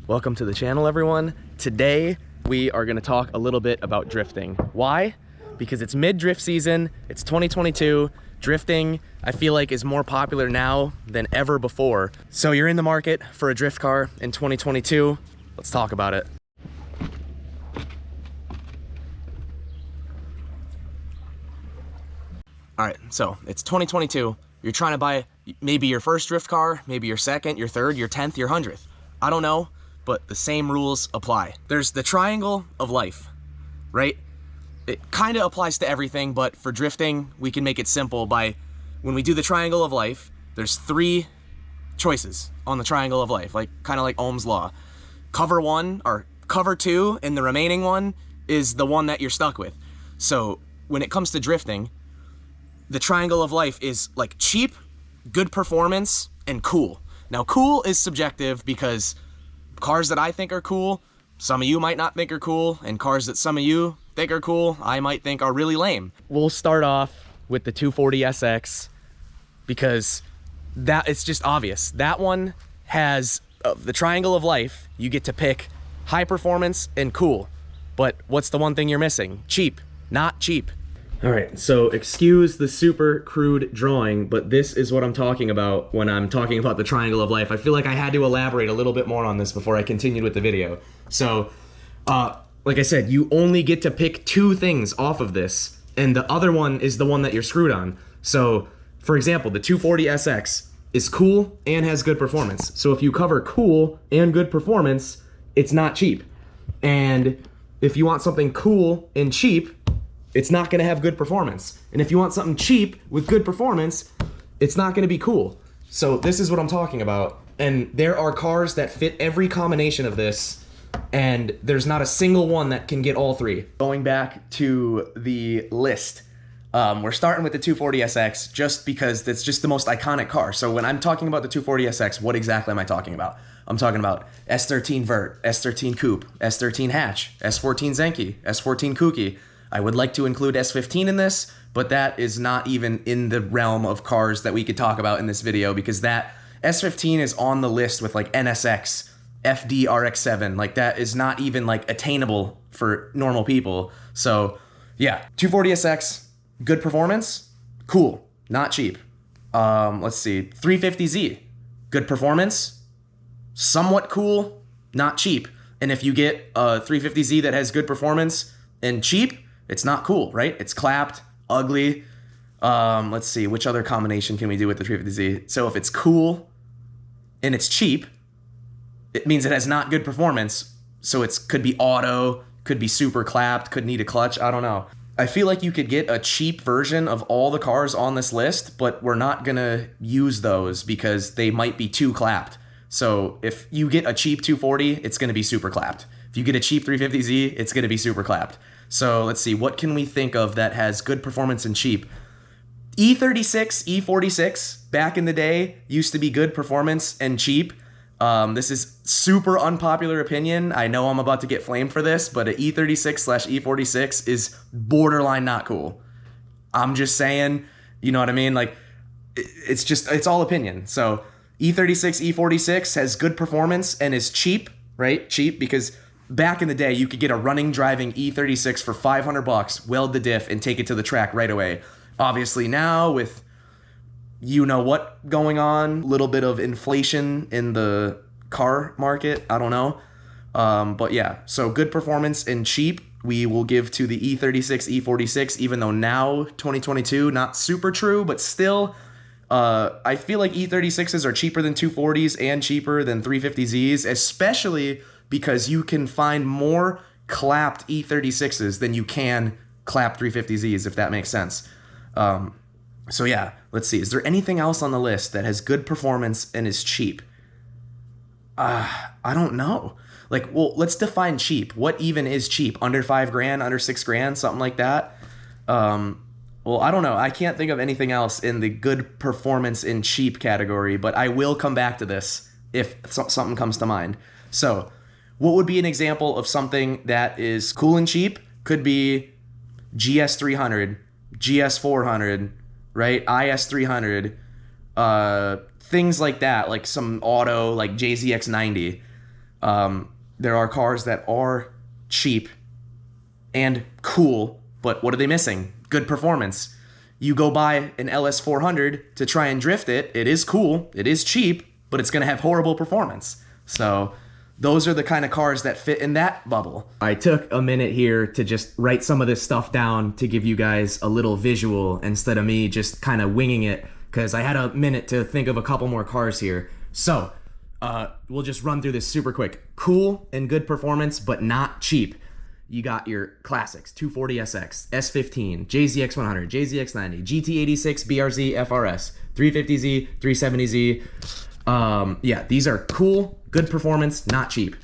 Welcome to the channel, everyone. Today we are going to talk a little bit about drifting. Why? Because it's mid-drift season, it's 2022. Drifting, I feel like, is more popular now than ever before. So you're in the market for a drift car in 2022. Let's talk about it. All right, so it's 2022. You're trying to buy maybe your first drift car, maybe your second, your third, your 10th, your 100th. I don't know, but the same rules apply. There's the triangle of life, right? It kind of applies to everything, but for drifting, we can make it simple by, when we do the triangle of life, there's 3 choices on the triangle of life, kind of like Ohm's law. Cover 1 or cover 2, and the remaining one is the one that you're stuck with. So when it comes to drifting, the triangle of life is like cheap, good performance, and cool. Now, cool is subjective because cars that I think are cool, some of you might not think are cool, and cars that some of you think are cool, I might think are really lame. We'll start off with the 240SX because that it's just obvious. That one has the triangle of life. You get to pick high performance and cool. But what's the one thing you're missing? Cheap, not cheap. All right, so excuse the super crude drawing, but this is what I'm talking about when I'm talking about the triangle of life. I feel like I had to elaborate a little bit more on this before I continued with the video. So, like I said, you only get to pick 2 things off of this, and the other one is the one that you're screwed on. So, for example, the 240SX is cool and has good performance. So if you cover cool and good performance, it's not cheap. And if you want something cool and cheap, it's not gonna have good performance. And if you want something cheap with good performance, it's not gonna be cool. So this is what I'm talking about. And there are cars that fit every combination of this, and there's not a single one that can get all 3. Going back to the list, we're starting with the 240SX just because that's just the most iconic car. So when I'm talking about the 240SX, what exactly am I talking about? I'm talking about S13 Vert, S13 Coupe, S13 Hatch, S14 Zenki, S14 Kooky. I would like to include S15 in this, but that is not even in the realm of cars that we could talk about in this video, because that S15 is on the list with like NSX, FD RX7. Like, that is not even like attainable for normal people. So yeah, 240SX, good performance, cool, not cheap. Let's see, 350Z, good performance, somewhat cool, not cheap. And if you get a 350Z that has good performance and cheap, it's not cool, right? It's clapped, ugly. Let's see, which other combination can we do with the 350Z? So if it's cool and it's cheap, it means it has not good performance. So it could be auto, could be super clapped, could need a clutch, I don't know. I feel like you could get a cheap version of all the cars on this list, but we're not gonna use those because they might be too clapped. So if you get a cheap 240, it's gonna be super clapped. If you get a cheap 350Z, it's gonna be super clapped. So let's see, what can we think of that has good performance and cheap? E36, E46, back in the day, used to be good performance and cheap. This is super unpopular opinion. I know I'm about to get flamed for this, but an E36/E46 is borderline not cool. I'm just saying, you know what I mean? Like, it's all opinion. So E36, E46 has good performance and is cheap, right? Cheap because back in the day, you could get a running, driving E36 for $500, weld the diff, and take it to the track right away. Obviously now, with you know what going on, a little bit of inflation in the car market, I don't know. But yeah, so good performance and cheap, we will give to the E36, E46, even though now, 2022, not super true, but still, I feel like E36s are cheaper than 240s and cheaper than 350Zs, especially because you can find more clapped E36s than you can clapped 350Zs, if that makes sense. So yeah, let's see. Is there anything else on the list that has good performance and is cheap? I don't know. Like, well, let's define cheap. What even is cheap? Under 5 grand, under 6 grand, something like that? Well, I don't know. I can't think of anything else in the good performance and cheap category, but I will come back to this if something comes to mind. So what would be an example of something that is cool and cheap? Could be GS300, GS400, right? IS300, things like that, like some auto, like JZX90. There are cars that are cheap and cool, but what are they missing? Good performance. You go buy an LS400 to try and drift it. It is cool, it is cheap, but it's going to have horrible performance. So those are the kind of cars that fit in that bubble. I took a minute here to just write some of this stuff down to give you guys a little visual instead of me just kind of winging it, because I had a minute to think of a couple more cars here. So we'll just run through this super quick. Cool and good performance, but not cheap. You got your classics: 240SX, S15, JZX100, JZX90, GT86, BRZ, FRS, 350Z, 370Z. Yeah, these are cool, good performance, not cheap.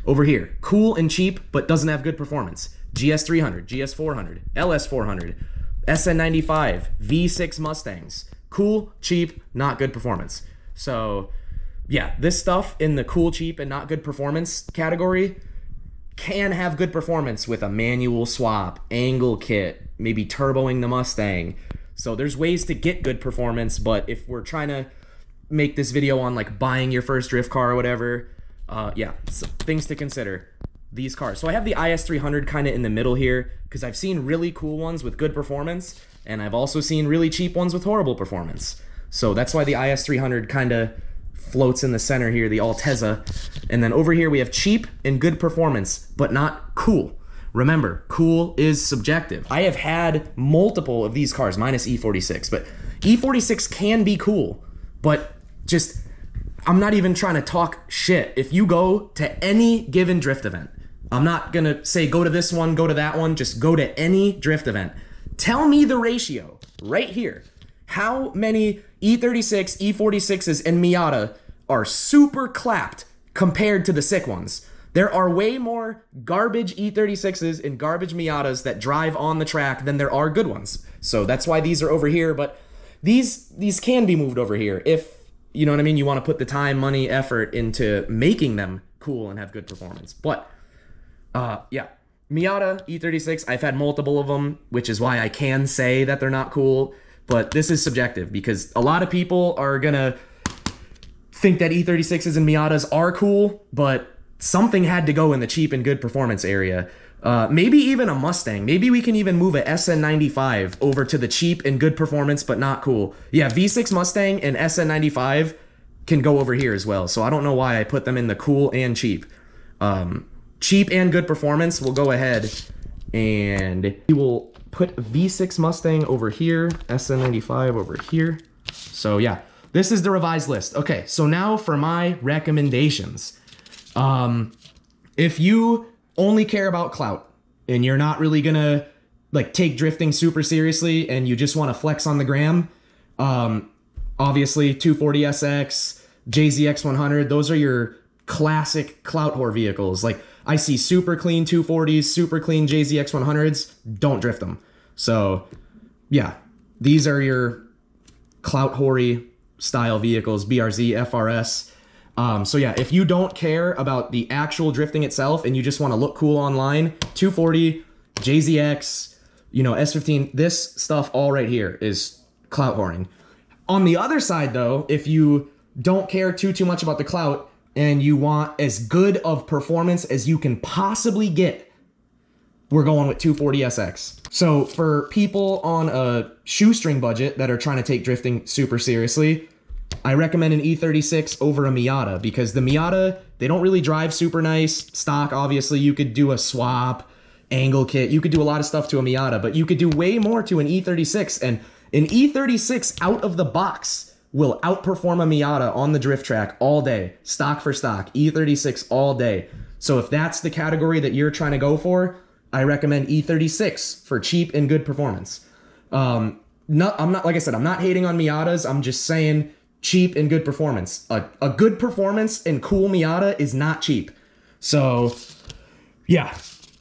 Over here, cool and cheap, but doesn't have good performance: GS300, GS400, LS400, SN95, V6 Mustangs. Cool, cheap, not good performance. So yeah, this stuff in the cool, cheap, and not good performance category can have good performance with a manual swap, angle kit, maybe turboing the Mustang. So there's ways to get good performance, but if we're trying to make this video on like buying your first drift car or whatever, yeah, so things to consider. These cars. So I have the IS300 kind of in the middle here because I've seen really cool ones with good performance, and I've also seen really cheap ones with horrible performance. So that's why the IS300 kind of floats in the center here, the Altezza. And then over here we have cheap and good performance, but not cool. Remember, cool is subjective. I have had multiple of these cars, minus E46, but E46 can be cool, but just, I'm not even trying to talk shit. If you go to any given drift event, I'm not gonna say go to this one, go to that one, just go to any drift event. Tell me the ratio right here. How many E36, E46s, and Miata are super clapped compared to the sick ones? There are way more garbage E36s and garbage Miatas that drive on the track than there are good ones. So that's why these are over here, but these can be moved over here if, you know what I mean, you want to put the time, money, effort into making them cool and have good performance. But yeah, Miata E36, I've had multiple of them, which is why I can say that they're not cool. But this is subjective because a lot of people are gonna think that E36s and Miatas are cool, but something had to go in the cheap and good performance area. Maybe even a Mustang. Maybe we can even move a SN95 over to the cheap and good performance, but not cool. Yeah, V6 Mustang and SN95 can go over here as well. So I don't know why I put them in the cool and cheap. Cheap and good performance, we'll go ahead and we will put V6 Mustang over here, SN95 over here. So yeah, this is the revised list. Okay, so now for my recommendations. If you only care about clout and you're not really gonna like take drifting super seriously and you just want to flex on the gram, obviously 240SX, JZX100, those are your classic clout whore vehicles. Like I see super clean 240s, super clean JZX100s, don't drift them. So yeah, these are your clout hoary style vehicles, BRZ, FRS. So yeah, if you don't care about the actual drifting itself and you just want to look cool online, 240, JZX, you know, S15, this stuff all right here is clout whoring. On the other side though, if you don't care too much about the clout and you want as good of performance as you can possibly get, we're going with 240SX. So for people on a shoestring budget that are trying to take drifting super seriously, I recommend an E36 over a Miata because the Miata, they don't really drive super nice. Stock, obviously, you could do a swap, angle kit. You could do a lot of stuff to a Miata, but you could do way more to an E36. And an E36 out of the box will outperform a Miata on the drift track all day. Stock for stock, E36 all day. So if that's the category that you're trying to go for, I recommend E36 for cheap and good performance. I'm not, like I said, I'm not hating on Miatas. I'm just saying cheap and good performance. A good performance and cool Miata is not cheap. So yeah,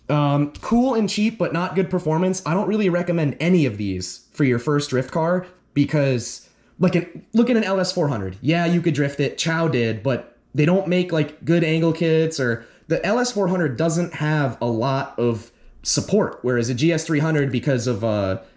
cool and cheap, but not good performance. I don't really recommend any of these for your first drift car because look at an LS400. Yeah, you could drift it. Chow did, but they don't make like good angle kits, or the LS400 doesn't have a lot of support. Whereas a GS300, because of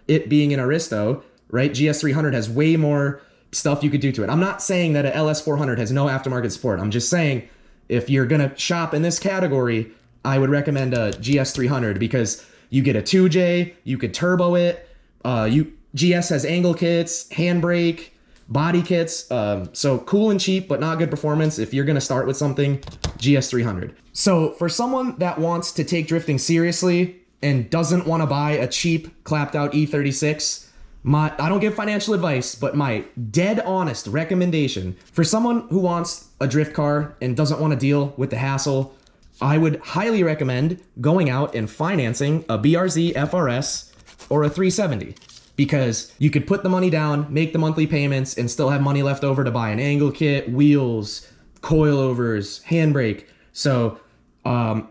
it being an Aristo, right? GS300 has way more stuff you could do to it. I'm not saying that an LS400 has no aftermarket support. I'm just saying if you're gonna shop in this category, I would recommend a GS300 because you get a 2J, you could turbo it. GS has angle kits, handbrake, body kits. So cool and cheap, but not good performance. If you're gonna start with something, GS300. So for someone that wants to take drifting seriously and doesn't want to buy a cheap clapped out E36, I don't give financial advice, but my dead honest recommendation for someone who wants a drift car and doesn't want to deal with the hassle, I would highly recommend going out and financing a BRZ FRS or a 370 because you could put the money down, make the monthly payments, and still have money left over to buy an angle kit, wheels, coilovers, handbrake. So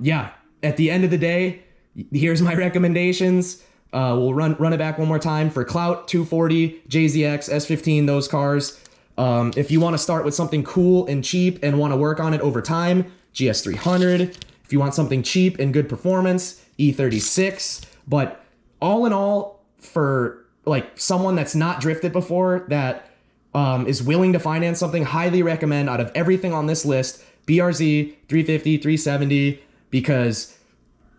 yeah, at the end of the day, here's my recommendations. We'll run it back one more time. For Clout, 240, JZX, S15, those cars. If you want to start with something cool and cheap and want to work on it over time, GS300. If you want something cheap and good performance, E36. But all in all, for like someone that's not drifted before, that is willing to finance something, highly recommend out of everything on this list, BRZ, 350, 370, because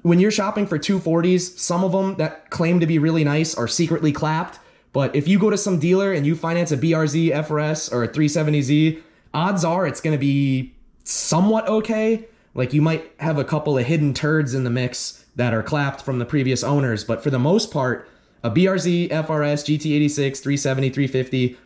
when you're shopping for 240s, some of them that claim to be really nice are secretly clapped. But if you go to some dealer and you finance a BRZ FRS or a 370Z, odds are it's going to be somewhat okay. Like you might have a couple of hidden turds in the mix that are clapped from the previous owners. But for the most part, a BRZ FRS, GT86, 370, 350,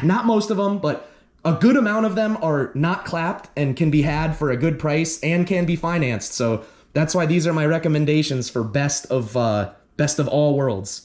not most of them, but a good amount of them are not clapped and can be had for a good price and can be financed. So that's why these are my recommendations for best of all worlds.